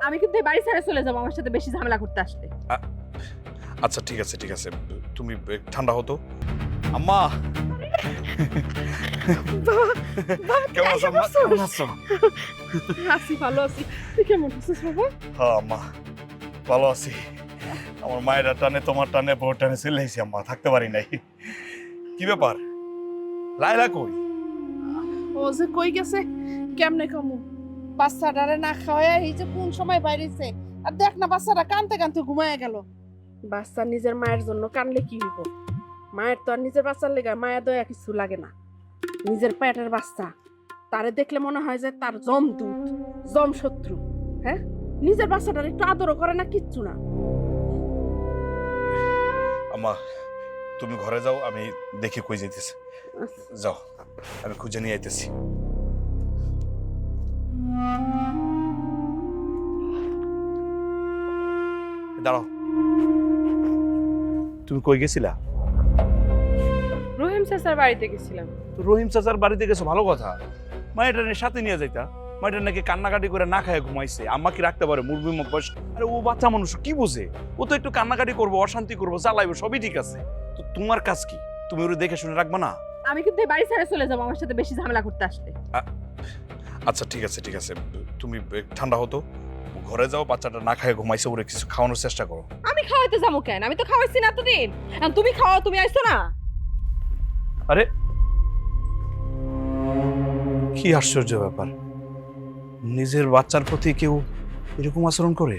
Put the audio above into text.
আমি কিন্তু এই বাড়ি ছেড়ে চলে যাবো আমার সাথে বেশি ঝামেলা করতে আসলে। আচ্ছা ঠিক আছে ঠিক আছে, তুমি ঠান্ডা হতো। আম্মা কেমন আছো আম্মা? কেমন আছো? আছি, ভালো আছি। তুই কেমন আছিস বাবা? হ্যাঁ আম্মা ভালো আছি। আমার মায়ের টানে তোমার টানে বউর টানে চলে এসেছি আম্মা, থাকতে পারি নাই। কি ব্যাপার, লাইলা কই? ও যে কই গেছে কেমনে কমু? বাচ্চাটারে না খাওয়ায় এই যে কোন সময় বাইরেছে, আর দেখ না বাচ্চাটা কানতে কানতে ঘুমায় গেল। বাচ্চা নিজের মায়ের জন্য কানলে কি হইব? মায়ের তো আর নিজের বাচ্চার লেগে মায়া দয়া কিছু লাগে না। নিজের পেটের বাচ্চা, তারে দেখলে মনে হয় যে তার জম দুধ, জম শত্রু। হ্যাঁ, নিজের বাচ্চাটার একটু আদরও করে না, কিচ্ছু না। আম্মা তুমি ঘরে যাও, আমি দেখি কই যাইতেছে। যাও, আমি খুঁজে নিয়ে আইতেছি। দাঁড়াও, তুমি কই গেছিলা? রহিম চাচার বাড়িতে গেছিলাম। তো রহিম চাচার বাড়িতে গেছো, ভালো কথা। মায়ের সাথে নিয়ে যাইতা। মায়ের নাকি কান্নাকাটি করে না খায় ঘুমাইছে, আম্মা কি রাখতে পারে? মুরবি বয়স। আরে ও বাচ্চা মানুষ, কি বোঝে? ও তো একটু কান্নাকাটি করবো, অশান্তি করবো, জ্বালাইবো, সবই ঠিক আছে। তো তোমার কাজ কি? তুমি ওরে দেখে শুনে রাখবা না? আমি কিন্তু এই বাড়ি ছেড়ে চলে যাবো আমার সাথে বেশি ঝামেলা করতে আসলে। আচ্ছা ঠিক আছে ঠিক আছে, তুমি ঠান্ডা হতো। ঘরে যাও, বাচ্চাটা না খায় ঘুমাইছে, ওরে কিছু খাওয়ানোর চেষ্টা করো। আমি খাওয়াইতে যাবো কেন? আমি তো খাওয়াইছি না এতদিন। এখন তুমি খাওয়াও, তুমি আইছো না। আরে কি আশ্চর্য ব্যাপার, নিজের বাচ্চার প্রতি কেউ এরকম আচরণ করে?